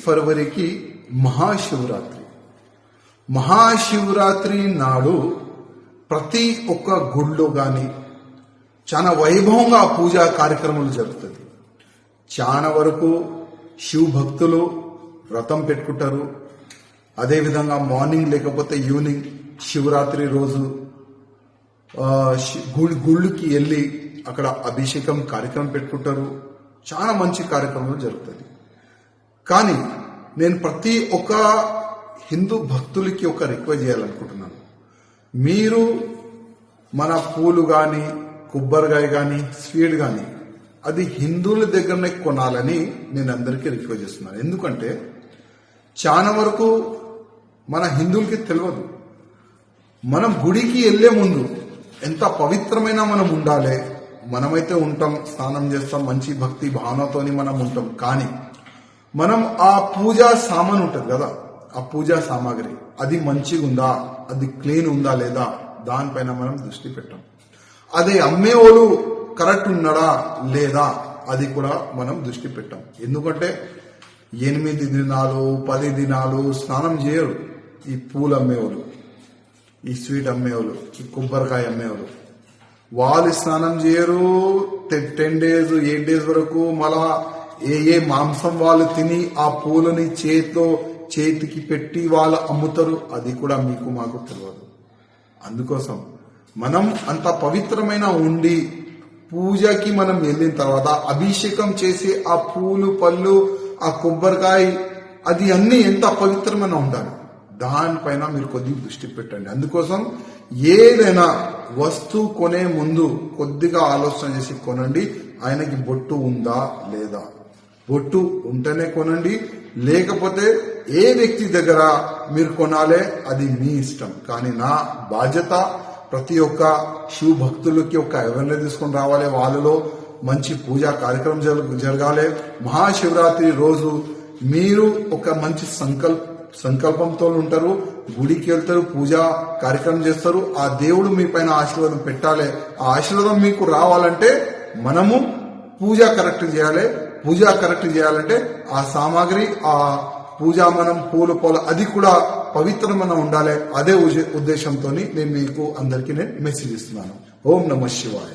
ఫిబ్రవరికి మహాశివరాత్రి. మహాశివరాత్రి నాడు ప్రతి ఒక్క గుడిలో గాని చాలా వైభవంగా పూజా కార్యక్రమాలు జరుగుతుంది. చాలా వరకు శివ భక్తులు వ్రతం పెట్టుకుంటారు. అదేవిధంగా మార్నింగ్ లేకపోతే ఈవినింగ్ శివరాత్రి రోజు గుళ్ళకి వెళ్ళి అక్కడ అభిషేకం కార్యక్రమం పెట్టుకుంటారు. చాలా మంచి కార్యక్రమం జరుగుతుంది. కానీ నేను ప్రతి ఒక్క హిందూ భక్తులకి ఒక రిక్వెస్ట్ చేయాలనుకుంటున్నాను. మీరు మన పూలు కానీ కొబ్బరికాయ కానీ స్వీట్ కానీ అది హిందువుల దగ్గరనే కొనాలని నేను అందరికీ రిక్వెస్ట్ చేస్తున్నాను. ఎందుకంటే చాలా వరకు మన హిందువులకి తెలియదు. మనం గుడికి వెళ్లే ముందు ఎంత పవిత్రమైన మనం ఉండాలి. మనమైతే ఉంటాం, స్నానం చేస్తాం, మంచి భక్తి భావనతోని మనం ఉంటాం. కానీ మనం ఆ పూజా సామాన్ ఉంటుంది కదా, ఆ పూజా సామాగ్రి అది మంచిగా ఉందా, అది క్లీన్ ఉందా లేదా, దానిపైన మనం దృష్టి పెట్టాం. అదే అమ్మేవాళ్ళు కరెక్ట్ ఉన్నాడా లేదా అది కూడా మనం దృష్టి పెట్టాం. ఎందుకంటే 8 దినాలు 10 దినాలు స్నానం చేయరు ఈ పూలు అమ్మేవాళ్ళు, ఈ స్వీట్ అమ్మేవాళ్ళు, ఈ కొబ్బరికాయ అమ్మేవాళ్ళు. వాళ్ళు స్నానం చేయరు 10 days 8 days వరకు. మళ్ళా ఏ మాంసం వాళ్ళు తిని ఆ పూలని చేతికి పెట్టి వాళ్ళు అమ్ముతారు. అది కూడా మీకు మాకు తెలియదు. అందుకోసం మనం అంత పవిత్రమైన ఉండి పూజకి మనం వెళ్ళిన తర్వాత అభిషేకం చేసి ఆ పూలు పళ్ళు ఆ కొబ్బరికాయ అది అన్ని ఎంత పవిత్రమైన ఉండాలి, దానిపైన మీరు కొద్దిగా దృష్టి పెట్టండి. అందుకోసం ఏదైనా వస్తువు కొనే ముందు కొద్దిగా ఆలోచన చేసి కొనండి. ఆయనకి బొట్టు ఉందా లేదా, బొట్టు ఉంటేనే కొనండి. లేకపోతే ఏ వ్యక్తి దగ్గర మీరు కొనాలే అది మీ ఇష్టం. కానీ నా బాధ్యత ప్రతి ఒక్క శివ భక్తులకి ఒక అవేర్నెస్ తీసుకొని రావాలి. వాళ్ళలో మంచి పూజా కార్యక్రమం జరగాలి. మహాశివరాత్రి రోజు మీరు ఒక మంచి సంకల్పంతో ఉంటారు, గుడికి వెళ్తారు, పూజా కార్యక్రమం చేస్తారు. ఆ దేవుడు మీ పైన ఆశీర్వాదం పెట్టాలి. ఆ ఆశీర్వాదం మీకు రావాలంటే మనము పూజ కరెక్ట్ చేయాలి. పూజ కరెక్ట్ చేయాలంటే ఆ సామాగ్రి, ఆ పూజా మనం పూలు అది కూడా పవిత్రమైన ఉండాలి. అదే ఉద్దేశంతో నేను మీకు అందరికీ నేను మెసేజ్ ఇస్తున్నాను. ఓం నమః శివాయ.